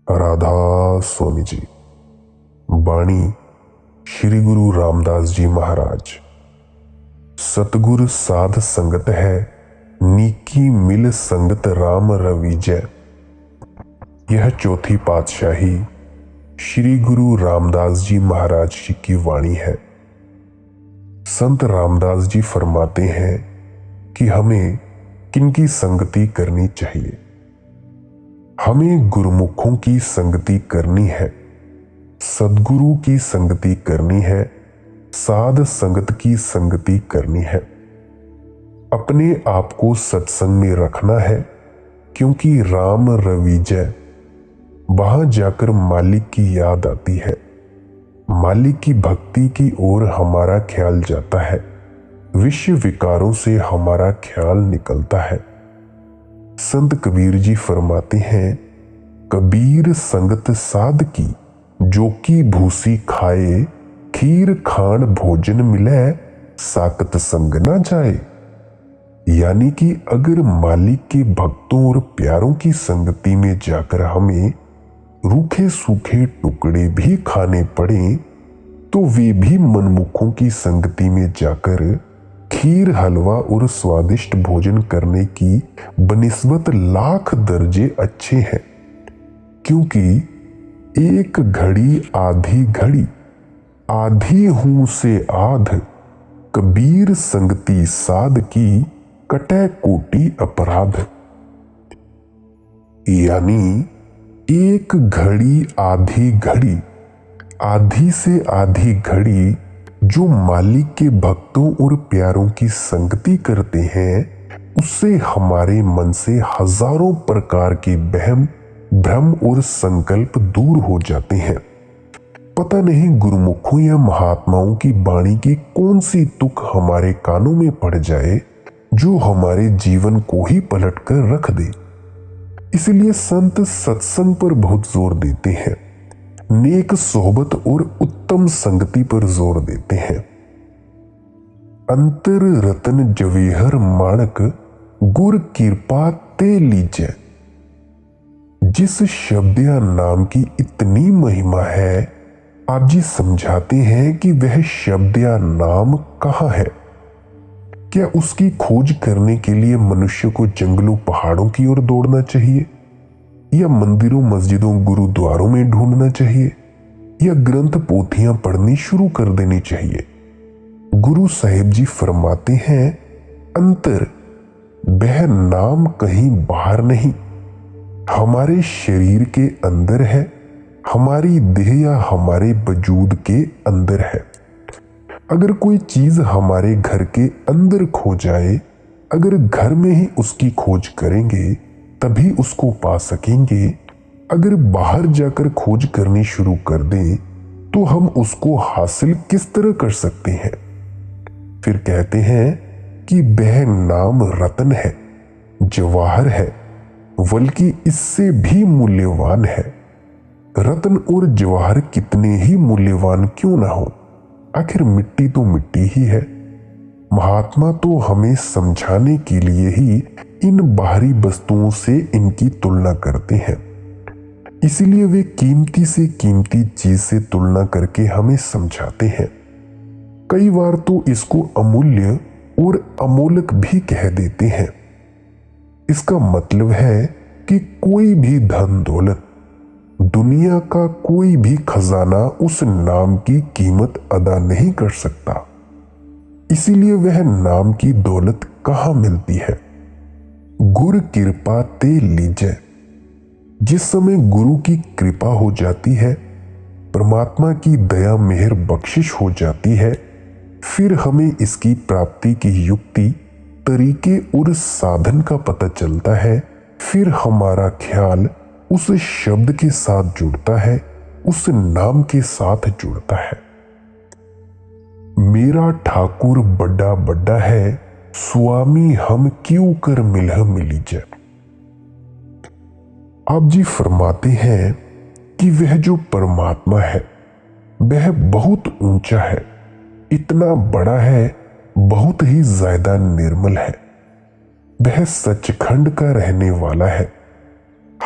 राधा स्वामी जी। बाणी श्री गुरु रामदास जी महाराज। सतगुर साध संगत है, नीकी मिल संगत राम रविजय। यह चौथी पातशाही श्री गुरु रामदास जी महाराज जी की वाणी है। संत रामदास जी फरमाते हैं कि हमें किनकी संगति करनी चाहिए। हमें गुरुमुखों की संगति करनी है, सदगुरु की संगति करनी है, साध संगत की संगति करनी है। अपने आप को सत्संग में रखना है, क्योंकि राम रविजय वहां जाकर मालिक की याद आती है। मालिक की भक्ति की ओर हमारा ख्याल जाता है, विषय विकारों से हमारा ख्याल निकलता है। संत कबीर जी फरमाते हैं, कबीर संगत साध की, जो की भूसी खाए, खीर खान भोजन मिले, साकत संग ना जाए। यानी कि अगर मालिक के भक्तों और प्यारों की संगति में जाकर हमें रूखे सूखे टुकड़े भी खाने पड़े, तो वे भी मनमुखों की संगति में जाकर खीर हलवा और स्वादिष्ट भोजन करने की बनिस्बत लाख दर्जे अच्छे हैं। क्योंकि एक घड़ी आधी घड़ी, आधी हूं से आध, कबीर संगति साध की, कटे कोटि अपराध। यानी एक घड़ी आधी घड़ी, आधी से आधी घड़ी जो मालिक के भक्तों और प्यारों की संगति करते हैं, उससे हमारे मन से हजारों प्रकार के वहम, भ्रम और संकल्प दूर हो जाते हैं। पता नहीं गुरुमुखों या महात्माओं की वाणी की कौन सी तुक हमारे कानों में पड़ जाए, जो हमारे जीवन को ही पलट कर रख दे। इसलिए संत सत्संग पर बहुत जोर देते हैं, नेक सोहबत और उत्तम संगति पर जोर देते हैं। अंतर रतन जवेहर माणक, गुर कृपा ते लीजै। जिस शब्द या नाम की इतनी महिमा है, आप जी समझाते हैं कि वह शब्द या नाम कहाँ है। क्या उसकी खोज करने के लिए मनुष्य को जंगलों पहाड़ों की ओर दौड़ना चाहिए, या मंदिरों मस्जिदों गुरुद्वारों में ढूंढना चाहिए, या ग्रंथ पोथियां पढ़नी शुरू कर देनी चाहिए? गुरु साहिब जी फरमाते हैं, अंतर, वह नाम कहीं बाहर नहीं, हमारे शरीर के अंदर है, हमारी देह या हमारे वजूद के अंदर है। अगर कोई चीज हमारे घर के अंदर खो जाए, अगर घर में ही उसकी खोज करेंगे तभी उसको पा सकेंगे। अगर बाहर जाकर खोज करनी शुरू कर दें तो हम उसको हासिल किस तरह कर सकते हैं? फिर कहते हैं कि वह नाम रतन है, जवाहर है, बल्कि इससे भी मूल्यवान है। रतन और जवाहर कितने ही मूल्यवान क्यों ना हो, आखिर मिट्टी तो मिट्टी ही है। महात्मा तो हमें समझाने के लिए ही इन बाहरी वस्तुओं से इनकी तुलना करते हैं। इसीलिए वे कीमती से कीमती चीज से तुलना करके हमें समझाते हैं। कई बार तो इसको अमूल्य और अमोलक भी कह देते हैं। इसका मतलब है कि कोई भी धन दौलत, दुनिया का कोई भी खजाना उस नाम की कीमत अदा नहीं कर सकता। इसीलिए वह नाम की दौलत कहाँ मिलती है? गुर कृपा ते लीजै। जिस समय गुरु की कृपा हो जाती है, परमात्मा की दया मेहर बख्शिश हो जाती है, फिर हमें इसकी प्राप्ति की युक्ति, तरीके और साधन का पता चलता है। फिर हमारा ख्याल उस शब्द के साथ जुड़ता है, उस नाम के साथ जुड़ता है। मेरा ठाकुर बड़ा बड़ा है, स्वामी हम क्यों कर मिलह मिलीजै। आप जी फरमाते हैं कि वह जो परमात्मा है वह बहुत ऊंचा है, इतना बड़ा है, बहुत ही ज्यादा निर्मल है। वह सचखंड का रहने वाला है,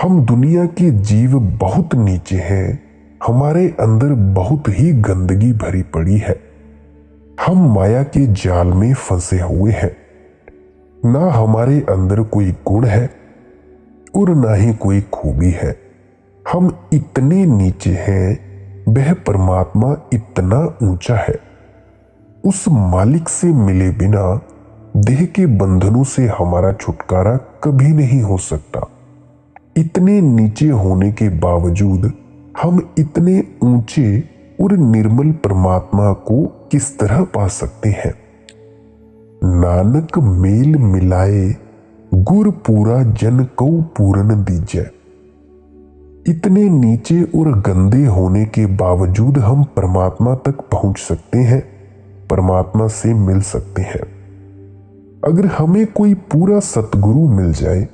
हम दुनिया के जीव बहुत नीचे हैं, हमारे अंदर बहुत ही गंदगी भरी पड़ी है। हम माया के जाल में फंसे हुए हैं। ना हमारे अंदर कोई गुण है और ना ही कोई खूबी है। हम इतने नीचे हैं, वह परमात्मा इतना ऊंचा है। उस मालिक से मिले बिना देह के बंधनों से हमारा छुटकारा कभी नहीं हो सकता। इतने नीचे होने के बावजूद हम इतने ऊंचे और निर्मल परमात्मा को किस तरह पा सकते हैं? नानक मेल मिलाए गुर पूरा जन को पूरन दीजै। इतने नीचे और गंदे होने के बावजूद हम परमात्मा तक पहुंच सकते हैं, परमात्मा से मिल सकते हैं। अगर हमें कोई पूरा सतगुरु मिल जाए,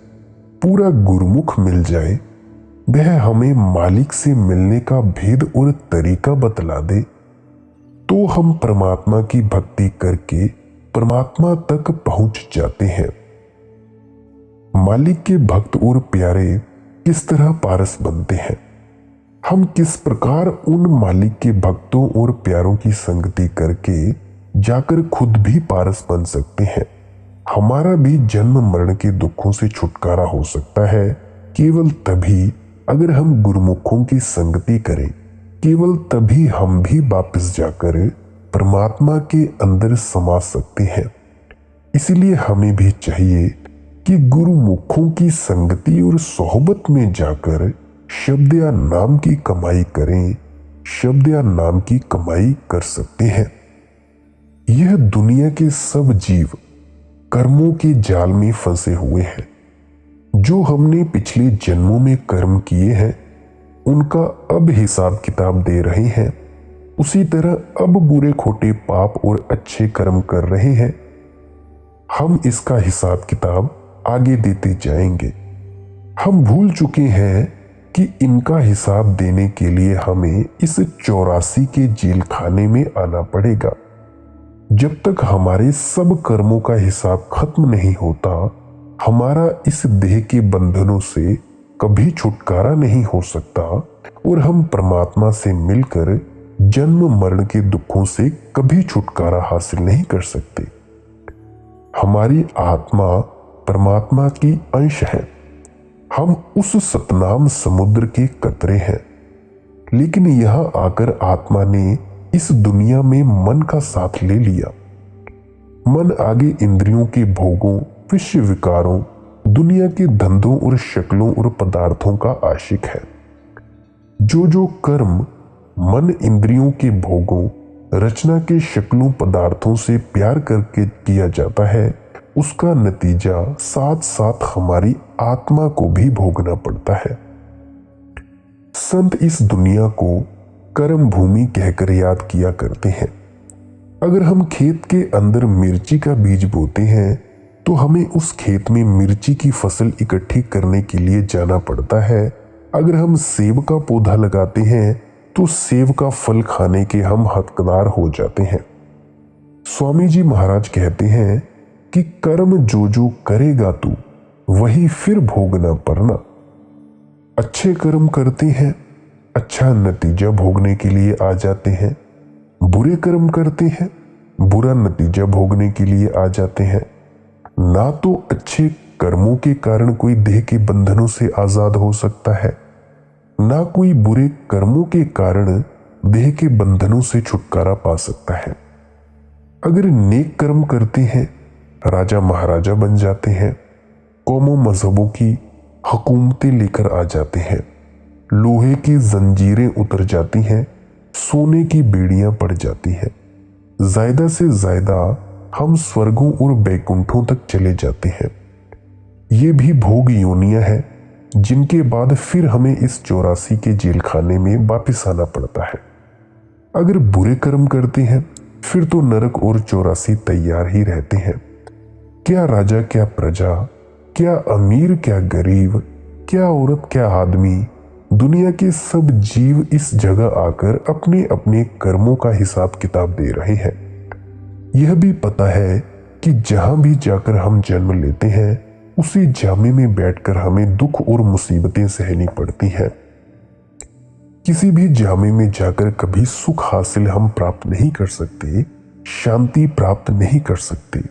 पूरा गुरुमुख मिल जाए, वह हमें मालिक से मिलने का भेद और तरीका बतला दे, तो हम परमात्मा की भक्ति करके परमात्मा तक पहुंच जाते हैं। मालिक के भक्त और प्यारे किस तरह पारस बनते हैं? हम किस प्रकार उन मालिक के भक्तों और प्यारों की संगति करके जाकर खुद भी पारस बन सकते हैं? हमारा भी जन्म मरण के दुखों से छुटकारा हो सकता है केवल तभी अगर हम गुरुमुखों की संगति करें। केवल तभी हम भी वापस जाकर परमात्मा के अंदर समा सकते हैं। इसलिए हमें भी चाहिए कि गुरुमुखों की संगति और सोहबत में जाकर शब्द या नाम की कमाई करें। शब्द या नाम की कमाई कर सकते हैं। यह दुनिया के सब जीव कर्मों के जाल में फंसे हुए हैं। जो हमने पिछले जन्मों में कर्म किए हैं उनका अब हिसाब किताब दे रहे हैं। उसी तरह अब बुरे खोटे पाप और अच्छे कर्म कर रहे हैं। हम इसका हिसाब किताब आगे देते जाएंगे। हम भूल चुके हैं कि इनका हिसाब देने के लिए हमें इस 84 के जेल खाने में आना पड़ेगा। जब तक हमारे सब कर्मों का हिसाब खत्म नहीं होता, हमारा इस देह के बंधनों से कभी छुटकारा नहीं हो सकता और हम परमात्मा से मिलकर जन्म मरण के दुखों से कभी छुटकारा हासिल नहीं कर सकते। हमारी आत्मा परमात्मा की अंश है। हम उस सतनाम समुद्र के कतरे हैं। लेकिन यहां आकर आत्मा ने इस दुनिया में मन का साथ ले लिया। मन आगे इंद्रियों के भोगों, विषय विकारों, दुनिया के धंधों और शक्लों और पदार्थों का आशिक है। जो कर्म मन इंद्रियों के भोगों, रचना के शक्लों पदार्थों से प्यार करके किया जाता है, उसका नतीजा साथ साथ हमारी आत्मा को भी भोगना पड़ता है। संत इस दुनिया को कर्म भूमि कहकर याद किया करते हैं। अगर हम खेत के अंदर मिर्ची का बीज बोते हैं तो हमें उस खेत में मिर्ची की फसल इकट्ठी करने के लिए जाना पड़ता है। अगर हम सेब का पौधा लगाते हैं तो सेब का फल खाने के हम हकदार हो जाते हैं। स्वामी जी महाराज कहते हैं कि कर्म जो करेगा तू वही फिर भोगना पड़ना। अच्छे कर्म करते हैं, अच्छा नतीजा भोगने के लिए आ जाते हैं। बुरे कर्म करते हैं, बुरा नतीजा भोगने के लिए आ जाते हैं। ना तो अच्छे कर्मों के कारण कोई देह के बंधनों से आजाद हो सकता है, ना कोई बुरे कर्मों के कारण देह के बंधनों से छुटकारा पा सकता है। अगर नेक कर्म करते हैं, राजा महाराजा बन जाते हैं, कौमों मजहबों की हुकूमतें लेकर आ जाते हैं, लोहे की जंजीरें उतर जाती हैं, सोने की बेड़ियां पड़ जाती हैं। ज्यादा से ज्यादा हम स्वर्गों और बैकुंठों तक चले जाते हैं। ये भी भोग योनियां हैं जिनके बाद फिर हमें इस 84 के जेल खाने में वापस आना पड़ता है। अगर बुरे कर्म करते हैं फिर तो नरक और 84 तैयार ही रहते हैं। क्या राजा क्या प्रजा, क्या अमीर क्या गरीब, क्या औरत क्या आदमी, दुनिया के सब जीव इस जगह आकर अपने अपने कर्मों का हिसाब किताब दे रहे हैं। यह भी पता है कि जहां भी जाकर हम जन्म लेते हैं उसी जामे में बैठकर हमें दुख और मुसीबतें सहनी पड़ती हैं। किसी भी जामे में जाकर कभी सुख हासिल हम प्राप्त नहीं कर सकते, शांति प्राप्त नहीं कर सकते।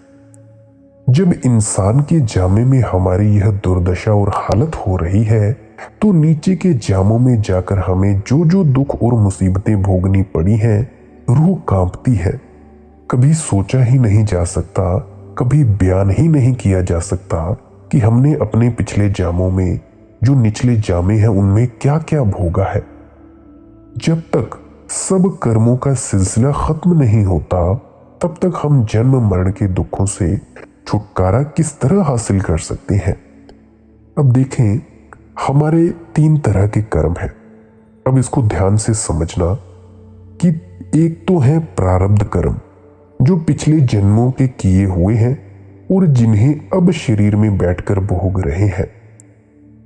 जब इंसान के जामे में हमारी यह दुर्दशा और हालत हो रही है, तो नीचे के जामों में जाकर हमें जो जो दुख और मुसीबतें भोगनी पड़ी हैं, रूह कांपती है। कभी सोचा ही नहीं जा सकता, कभी बयान ही नहीं किया जा सकता कि हमने अपने पिछले जामों में, जो निचले जामे हैं, उनमें क्या क्या भोगा है। जब तक सब कर्मों का सिलसिला खत्म नहीं होता, तब तक हम जन्म मरण के दुखों से छुटकारा किस तरह हासिल कर सकते हैं। अब देखें, हमारे 3 तरह के कर्म हैं। अब इसको ध्यान से समझना कि एक तो है प्रारब्ध कर्म, जो पिछले जन्मों के किए हुए हैं और जिन्हें अब शरीर में बैठकर भोग रहे हैं।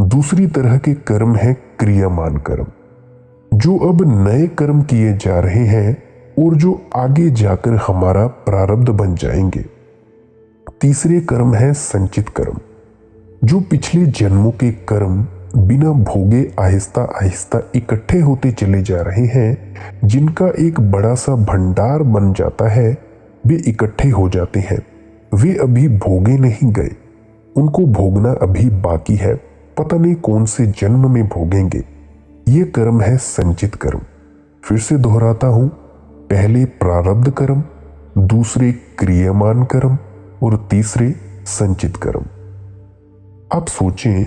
दूसरी तरह के कर्म है क्रियामान कर्म, जो अब नए कर्म किए जा रहे हैं और जो आगे जाकर हमारा प्रारब्ध बन जाएंगे। तीसरे कर्म है संचित कर्म, जो पिछले जन्मों के कर्म बिना भोगे आहिस्ता आहिस्ता इकट्ठे होते चले जा रहे हैं, जिनका एक बड़ा सा भंडार बन जाता है। वे इकट्ठे हो जाते हैं, वे अभी भोगे नहीं गए, उनको भोगना अभी बाकी है, पता नहीं कौन से जन्म में भोगेंगे। ये कर्म है संचित कर्म। फिर से दोहराता हूं, पहले प्रारब्ध कर्म, दूसरे क्रियामान कर्म और तीसरे संचित कर्म। आप सोचें,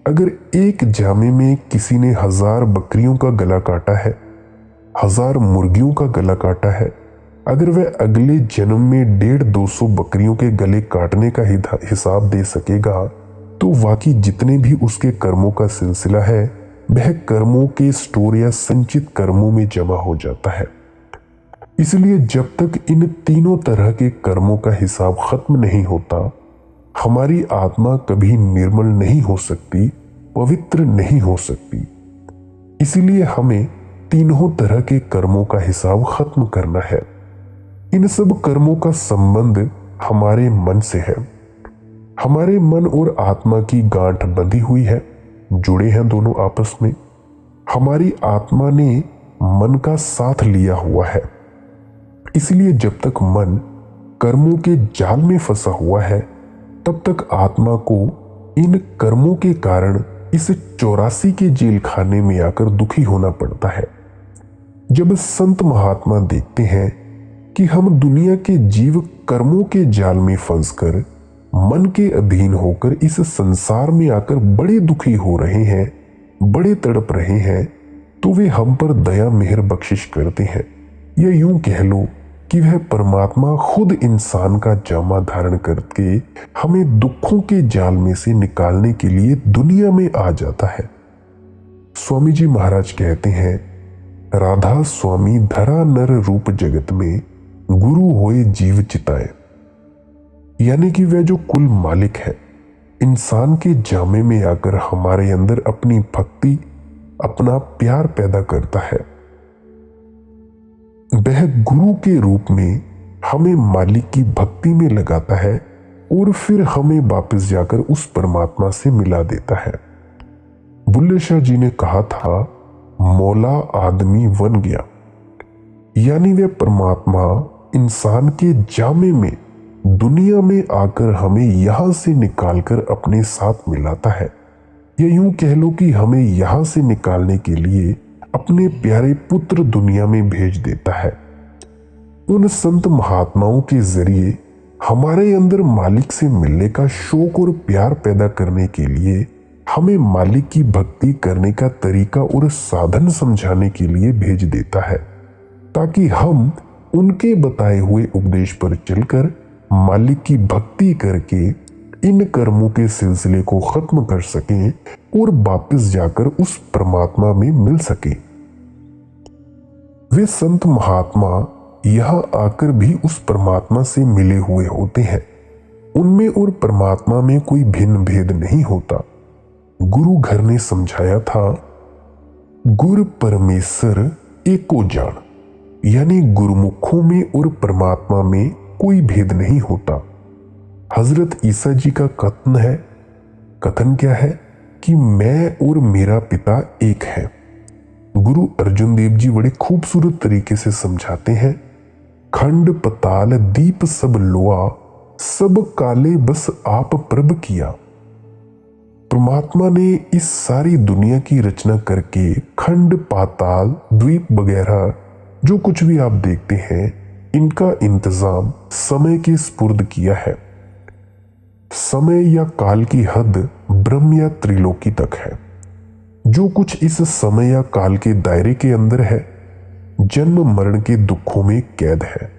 अगर एक जामे में किसी ने 1000 बकरियों का गला काटा है, 1000 मुर्गियों का गला काटा है, अगर वह अगले जन्म में 150-200 बकरियों के गले काटने का हिसाब दे सकेगा, तो वाकई जितने भी उसके कर्मों का सिलसिला है, वह कर्मों के स्टोर या संचित कर्मों में जमा हो जाता है। इसलिए जब तक इन तीनों तरह के कर्मों का हिसाब खत्म नहीं होता, हमारी आत्मा कभी निर्मल नहीं हो सकती, पवित्र नहीं हो सकती। इसलिए हमें तीनों तरह के कर्मों का हिसाब खत्म करना है। इन सब कर्मों का संबंध हमारे मन से है। हमारे मन और आत्मा की गांठ बंधी हुई है, जुड़े हैं दोनों आपस में। हमारी आत्मा ने मन का साथ लिया हुआ है। इसलिए जब तक मन कर्मों के जाल में फंसा हुआ है, तब तक आत्मा को इन कर्मों के कारण इस 84 के जेल खाने में आकर दुखी होना पड़ता है। जब संत महात्मा देखते हैं कि हम दुनिया के जीव कर्मों के जाल में फंसकर मन के अधीन होकर इस संसार में आकर बड़े दुखी हो रहे हैं, बड़े तड़प रहे हैं, तो वे हम पर दया मेहर बख्शिश करते हैं। या यूं कह लो कि वह परमात्मा खुद इंसान का जामा धारण करके हमें दुखों के जाल में से निकालने के लिए दुनिया में आ जाता है। स्वामी जी महाराज कहते हैं, राधा स्वामी धरा नर रूप जगत में गुरु होए जीव चिताए। यानी कि वह जो कुल मालिक है, इंसान के जामे में आकर हमारे अंदर अपनी भक्ति, अपना प्यार पैदा करता है। वह गुरु के रूप में हमें मालिक की भक्ति में लगाता है और फिर हमें वापस जाकर उस परमात्मा से मिला देता है। बुल्ले शाह जी ने कहा था, मौला आदमी बन गया। यानी वह परमात्मा इंसान के जामे में दुनिया में आकर हमें यहां से निकालकर अपने साथ मिलाता है। या यूं कह लो कि हमें यहां से निकालने के लिए अपने प्यारे पुत्र दुनिया में भेज देता है। उन संत महात्माओं के जरिए हमारे अंदर मालिक से मिलने का शौक और प्यार पैदा करने के लिए हमें मालिक की भक्ति करने का तरीका और साधन समझाने के लिए भेज देता है, ताकि हम उनके बताए हुए उपदेश पर चलकर मालिक की भक्ति करके इन कर्मों के सिलसिले को खत्म कर सकें और वापस जाकर उस परमात्मा में मिल सकें। वे संत महात्मा यहां आकर भी उस परमात्मा से मिले हुए होते हैं। उनमें और परमात्मा में कोई भिन्न भेद नहीं होता। गुरु घर ने समझाया था, गुर परमेश्वर एको जान। यानी गुरुमुखों में और परमात्मा में कोई भेद नहीं होता। हजरत ईसा जी का कथन है, कथन क्या है कि मैं और मेरा पिता एक है। गुरु अर्जुन देव जी बड़े खूबसूरत तरीके से समझाते हैं, खंड पताल दीप सब लोआ, सब काले बस आप प्रभ किया। परमात्मा ने इस सारी दुनिया की रचना करके खंड पाताल द्वीप वगैरह जो कुछ भी आप देखते हैं, इनका इंतजाम समय के स्पुर्द किया है। समय या काल की हद ब्रह्म या त्रिलोकी तक है। जो कुछ इस समय या काल के दायरे के अंदर है, जन्म मरण के दुखों में कैद है।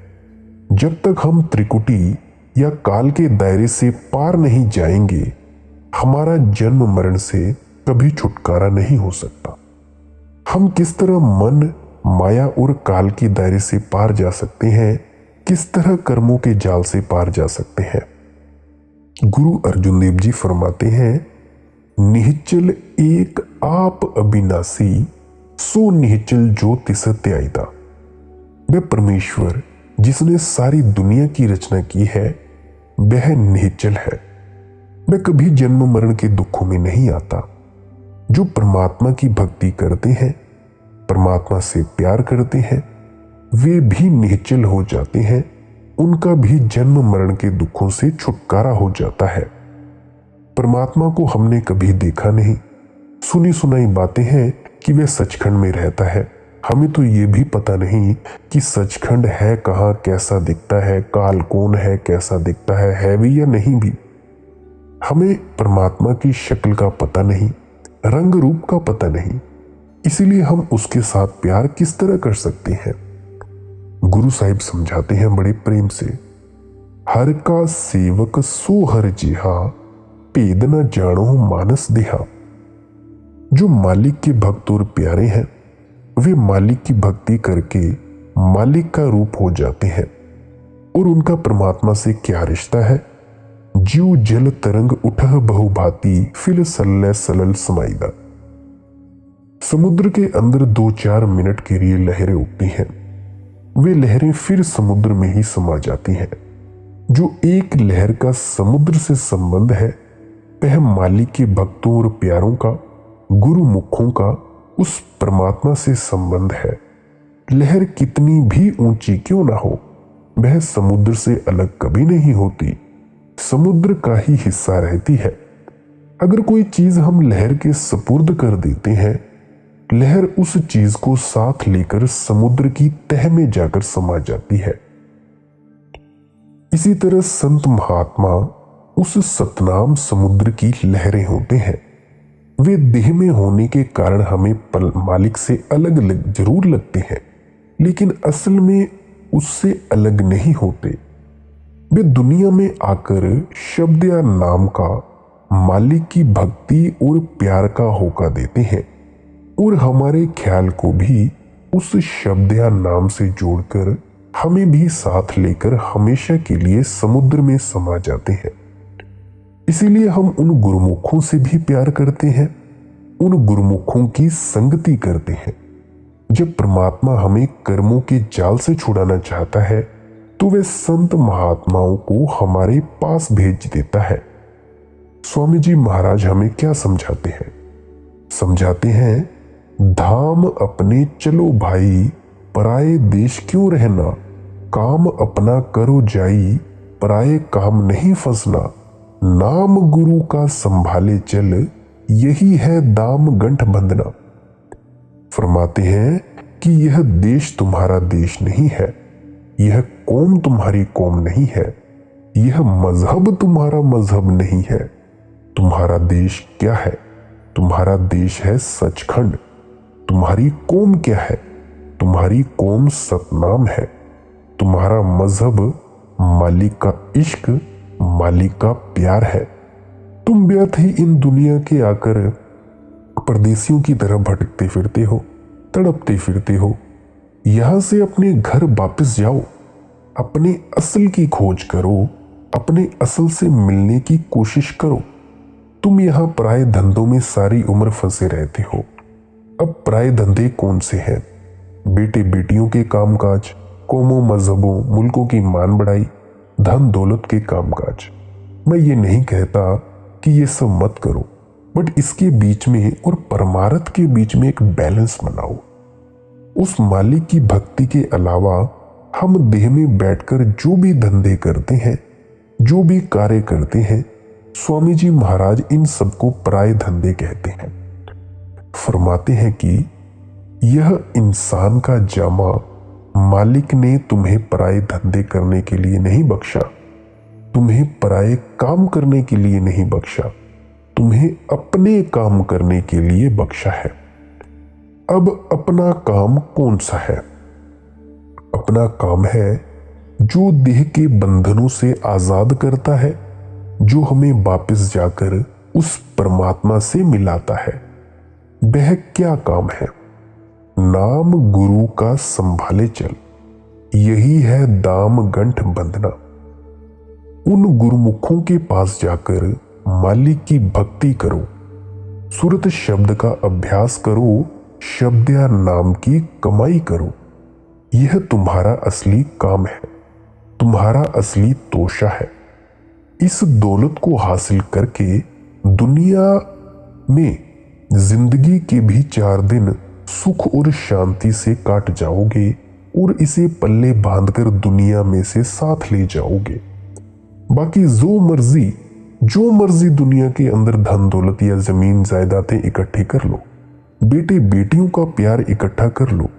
जब तक हम त्रिकुटी या काल के दायरे से पार नहीं जाएंगे, हमारा जन्म मरण से कभी छुटकारा नहीं हो सकता। हम किस तरह मन, माया और काल के दायरे से पार जा सकते हैं, किस तरह कर्मों के जाल से पार जा सकते हैं। गुरु अर्जुन देव जी फरमाते हैं, निश्चल एक आप अविनाशी, सो निश्चल जो तिस त्यायता। वह परमेश्वर जिसने सारी दुनिया की रचना की है, वह निश्चल है। वह कभी जन्म मरण के दुखों में नहीं आता। जो परमात्मा की भक्ति करते हैं, परमात्मा से प्यार करते हैं, वे भी निश्चल हो जाते हैं। उनका भी जन्म मरण के दुखों से छुटकारा हो जाता है। परमात्मा को हमने कभी देखा नहीं, सुनी सुनाई बातें हैं कि वह सचखंड में रहता है। हमें तो ये भी पता नहीं कि सचखंड है कहाँ, कैसा दिखता है, काल कौन है, कैसा दिखता है भी या नहीं भी। हमें परमात्मा की शक्ल का पता नहीं, रंग रूप का पता नहीं, इसीलिए हम उसके साथ प्यार किस तरह कर सकते हैं। गुरु साहिब समझाते हैं बड़े प्रेम से, हर का सेवक सो हर जिहा, भेद न जानो मानस देहा। जो मालिक के भक्त और प्यारे हैं, वे मालिक की भक्ति करके मालिक का रूप हो जाते हैं। और उनका परमात्मा से क्या रिश्ता है। जीव जल तरंग उठह बहुभांति, फिर सल्ले सलल समाइदा। समुद्र के अंदर 2-4 मिनट के लिए लहरें उठती हैं, वे लहरें फिर समुद्र में ही समा जाती हैं। जो एक लहर का समुद्र से संबंध है, वह मालिक के भक्तों और प्यारों का, गुरुमुखों का उस परमात्मा से संबंध है। लहर कितनी भी ऊंची क्यों ना हो, वह समुद्र से अलग कभी नहीं होती, समुद्र का ही हिस्सा रहती है। अगर कोई चीज हम लहर के सुपुर्द कर देते हैं, लहर उस चीज को साथ लेकर समुद्र की तह में जाकर समा जाती है। इसी तरह संत महात्मा उस सतनाम समुद्र की लहरें होते हैं। वे देह में होने के कारण हमें मालिक से अलग जरूर लगते हैं, लेकिन असल में उससे अलग नहीं होते। वे दुनिया में आकर शब्द या नाम का मालिक की भक्ति और प्यार का होका देते हैं और हमारे ख्याल को भी उस शब्द या नाम से जोड़कर हमें भी साथ लेकर हमेशा के लिए समुद्र में समा जाते हैं। इसीलिए हम उन गुरुमुखों से भी प्यार करते हैं, उन गुरुमुखों की संगति करते हैं। जब परमात्मा हमें कर्मों के जाल से छुड़ाना चाहता है, तो वह संत महात्माओं को हमारे पास भेज देता है। स्वामी जी महाराज हमें क्या समझाते हैं? समझाते हैं, धाम अपने चलो भाई, पराए देश क्यों रहना। काम अपना करो जाई, पराए काम नहीं फंसना। नाम गुरु का संभाले चल, यही है दाम गंठ बंधना। फरमाते हैं कि यह देश तुम्हारा देश नहीं है, यह कौम तुम्हारी कौम नहीं है, यह मजहब तुम्हारा मजहब नहीं है। तुम्हारा देश क्या है? तुम्हारा देश है सचखंड। तुम्हारी कौम क्या है? तुम्हारी कौम सतनाम है। तुम्हारा मजहब मालिक का इश्क, मालिक का प्यार है। तुम व्यर्थ ही इन दुनिया के आकर परदेसियों की तरह भटकते फिरते हो, तड़पते फिरते हो। यहां से अपने घर वापस जाओ, अपने असल की खोज करो, अपने असल से मिलने की कोशिश करो। तुम यहां पराये धंधों में सारी उम्र फंसे रहते हो। अब पराये धंधे कौन से हैं? बेटे बेटियों के कामकाज, कौमों मजहबों मुल्कों की मान बढ़ाई, धन दौलत के कामकाज। मैं ये नहीं कहता कि ये सब मत करो, बट इसके बीच में और परमार्थ के बीच में एक बैलेंस बनाओ। उस मालिक की भक्ति के अलावा हम देह में बैठकर जो भी धंधे करते हैं, जो भी कार्य करते हैं, स्वामी जी महाराज इन सबको पराये धंधे कहते हैं। फरमाते हैं कि यह इंसान का जामा मालिक ने तुम्हें पराये धंधे करने के लिए नहीं बख्शा, तुम्हें पराये काम करने के लिए नहीं बख्शा, तुम्हें अपने काम करने के लिए बख्शा है। अब अपना काम कौन सा है? अपना काम है जो देह के बंधनों से आजाद करता है, जो हमें वापस जाकर उस परमात्मा से मिलाता है। वह क्या काम है? नाम गुरु का संभाले चल, यही है दाम गंठ बंधना। उन गुरुमुखों के पास जाकर मालिक की भक्ति करो, सुरत शब्द का अभ्यास करो, शब्द या नाम की कमाई करो। यह तुम्हारा असली काम है, तुम्हारा असली तोशा है। इस दौलत को हासिल करके दुनिया में जिंदगी के भी 4 दिन सुख और शांति से काट जाओगे और इसे पल्ले बांधकर दुनिया में से साथ ले जाओगे। बाकी जो मर्जी दुनिया के अंदर धन दौलत या जमीन जायदादें इकट्ठी कर लो, बेटे बेटियों का प्यार इकट्ठा कर लो,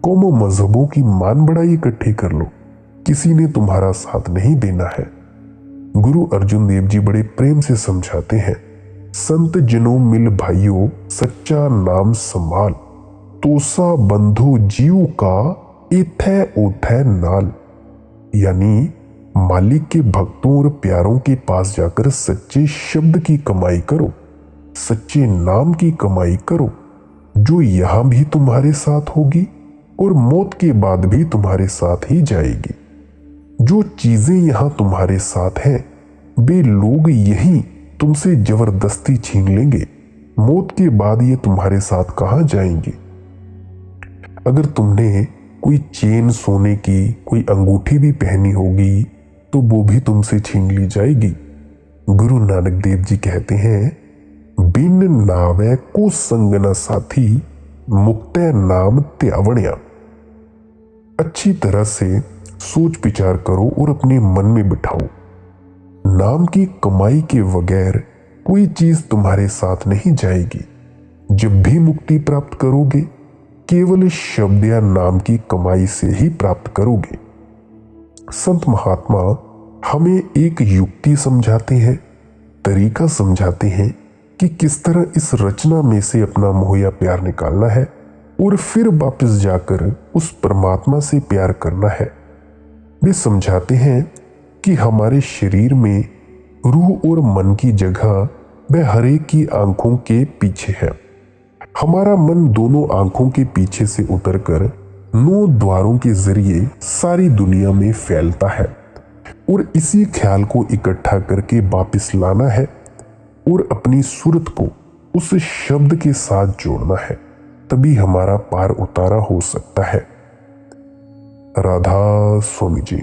कौमों मजहबों की मान बढ़ाई इकट्ठी कर लो, किसी ने तुम्हारा साथ नहीं देना है। गुरु अर्जुन देव जी बड़े प्रेम से समझाते हैं, संत जनों मिल भाइयों सच्चा नाम संभाल, तोसा बंधु जीव का इथै उथै नाल। यानी मालिक के भक्तों और प्यारों के पास जाकर सच्चे शब्द की कमाई करो, सच्चे नाम की कमाई करो, जो यहां भी तुम्हारे साथ होगी और मौत के बाद भी तुम्हारे साथ ही जाएगी। जो चीजें यहां तुम्हारे साथ हैं, वे लोग यही तुमसे जबरदस्ती छीन लेंगे। मौत के बाद ये तुम्हारे साथ कहां जाएंगे? अगर तुमने कोई चेन सोने की, कोई अंगूठी भी पहनी होगी तो वो भी तुमसे छीन ली जाएगी। गुरु नानक देव जी कहते हैं, बिन नावे को संग न साथी, मुक्ते नाम त्यावण्या। अच्छी तरह से सोच विचार करो और अपने मन में बिठाओ, नाम की कमाई के बगैर कोई चीज तुम्हारे साथ नहीं जाएगी। जब भी मुक्ति प्राप्त करोगे, केवल शब्द या नाम की कमाई से ही प्राप्त करोगे। संत महात्मा हमें एक युक्ति समझाते हैं, तरीका समझाते हैं कि किस तरह इस रचना में से अपना मोह या प्यार निकालना है और फिर वापस जाकर उस परमात्मा से प्यार करना है। वे समझाते हैं कि हमारे शरीर में रूह और मन की जगह वह हरेक की आंखों के पीछे है। हमारा मन दोनों आंखों के पीछे से उतरकर 9 द्वारों के जरिए सारी दुनिया में फैलता है और इसी ख्याल को इकट्ठा करके वापस लाना है और अपनी सूरत को उस शब्द के साथ जोड़ना है, तभी हमारा पार उतारा हो सकता है। राधा स्वामी जी।